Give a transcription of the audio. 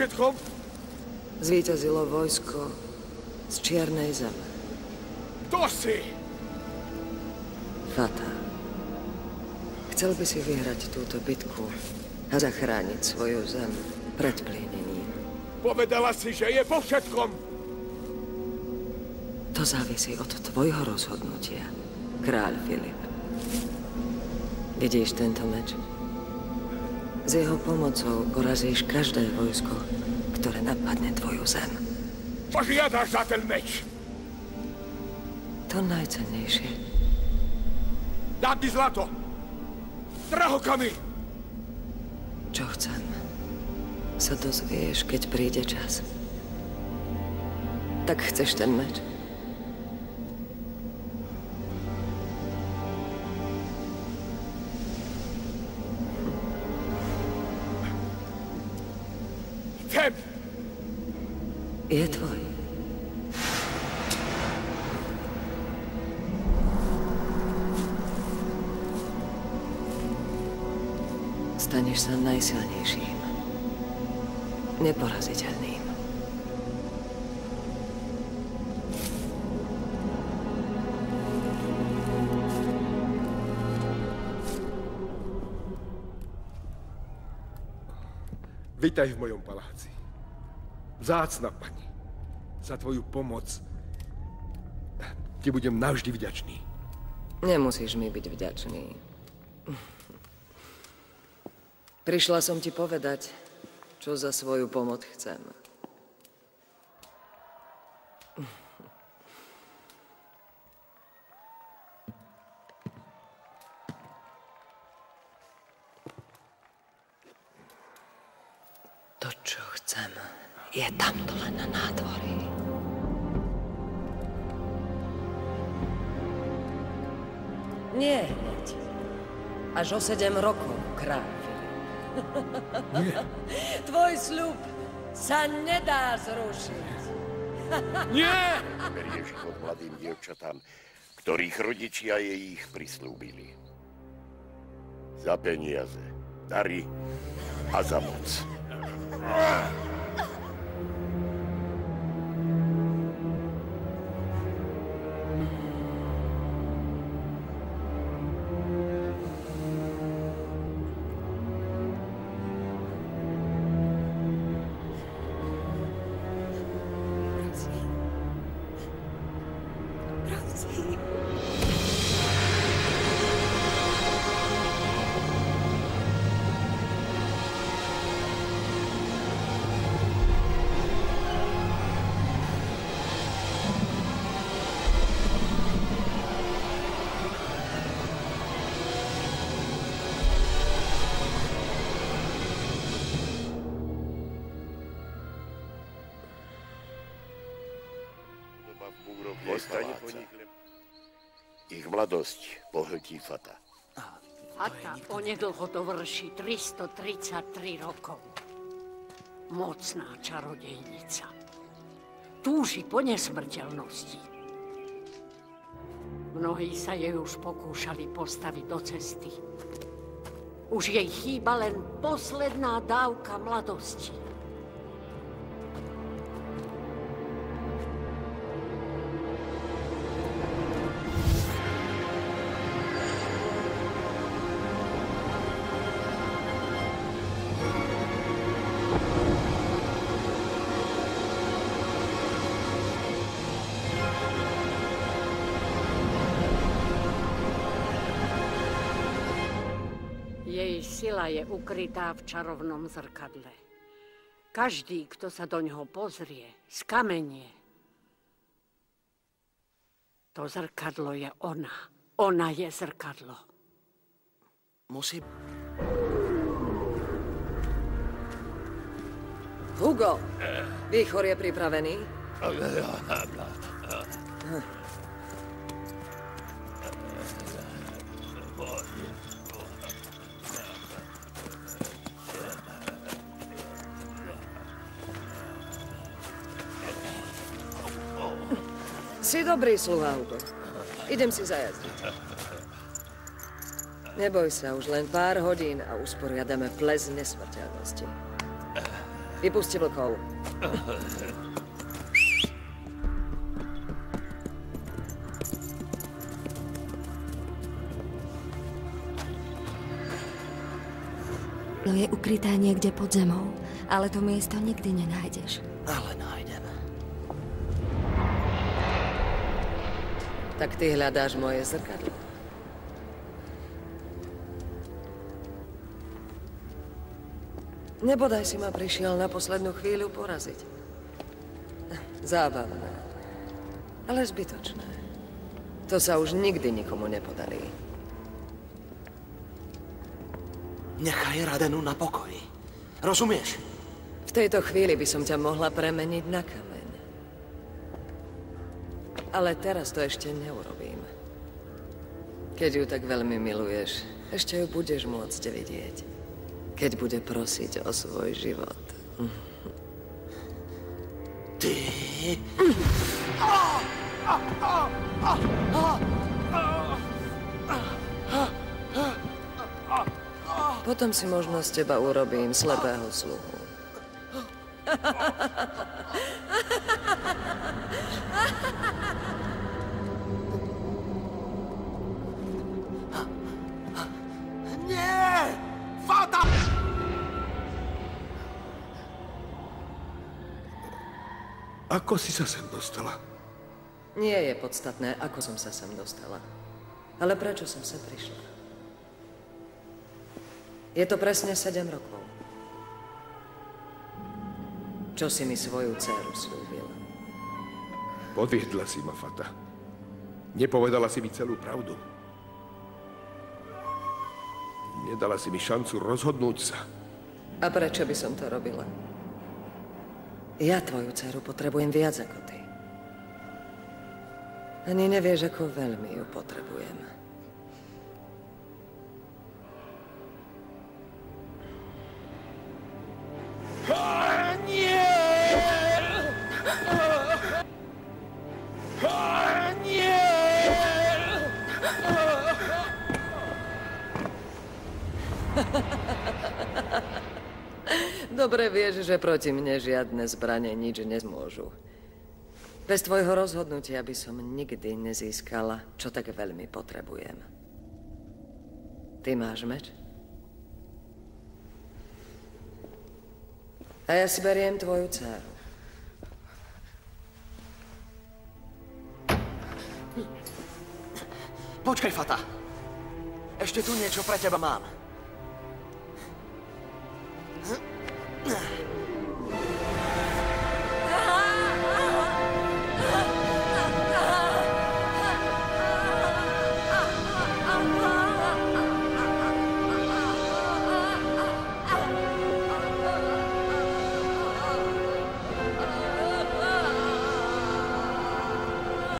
všetkom? Zvíťazilo vojsko z Čiernej zeme. Kto si? Fata. Chcel by si vyhrať túto bitku a zachrániť svoju zem pred plienením. Povedala si, že je po všetkom. To závisí od tvojho rozhodnutia, kráľ Filip. Vidíš tento meč? S jeho pomocou porazíš každé vojsko, ktoré napadne tvoju zem. Čo žiadaš za ten meč? To najcennejšie. Dám ti zlato. Drahokamy. Čo chcem, sa dozvieš, keď príde čas. Tak chceš ten meč? Chcem. Je tvoj. Staneš sa najsilnejším. Neporaziteľným. Vítaj v mojom paláci. Vzácna pani, za tvoju pomoc ti budem navždy vďačný. Nemusíš mi byť vďačný. Prišla som ti povedať, čo za svoju pomoc chcem. To, čo chcem, je tam dole na nádvorí. Nie hneď. Až o 7 rokov, kráľ. Nie. Tvoj sľub sa nedá zrušiť. Nie! Berie život mladým dievčatám, ktorých rodičia jej ich prislúbili. Za peniaze, dary a za moc. Ich mladosť pohltí Fata. Fata onedlho dovrší 333 rokov. Mocná čarodejnica. Túži po nesmrteľnosti. Mnohí sa jej už pokúšali postaviť do cesty. Už jej chýba len posledná dávka mladosti. Jej sila je ukrytá v čarovnom zrkadle. Každý, kto sa do ňoho pozrie, skamenie. To zrkadlo je ona. Ona je zrkadlo. Musí... Hugo, výchor je pripravený? Si dobrý sluha, Hugo. Idem si zajazdiť. Neboj sa, už len pár hodín a usporiadame ples nesmrteľnosti. Vypusti vlkov. Je ukrytá niekde pod zemou, ale to miesto nikdy nenájdeš. Ale nájdem. Tak ty hľadáš moje zrkadlo. Nebodaj si ma prišiel na poslednú chvíľu poraziť. Zábavné, ale zbytočné. To sa už nikdy nikomu nepodarí. Nechaj Radenu na pokoji. Rozumieš? V tejto chvíli by som ťa mohla premeniť na kameň. Ale teraz to ešte neurobím. Keď ju tak veľmi miluješ, ešte ju budeš môcť vidieť. Keď bude prosiť o svoj život. Ty... Potom si možno z teba urobím slepého sluhu. Nie! Fata! Ako si sa sem dostala? Nie je podstatné, ako som sa sem dostala. Ale prečo som sem prišla? Je to presne 7 rokov. Čo si mi svoju dcéru slúbil? Podviedla si ma, Fata. Nepovedala si mi celú pravdu. Nedala si mi šancu rozhodnúť sa. A prečo by som to robila? Ja tvoju dceru potrebujem viac ako ty. Ani nevieš, ako veľmi ju potrebujem. Nie! Nie! Dobre vieš, že proti mne žiadne zbrane nič nezmôžu. Bez tvojho rozhodnutia by som nikdy nezískala, čo tak veľmi potrebujem. Ty máš meč? A ja si beriem tvoju dceru. Počkaj, Fata. Ešte tu niečo pre teba mám.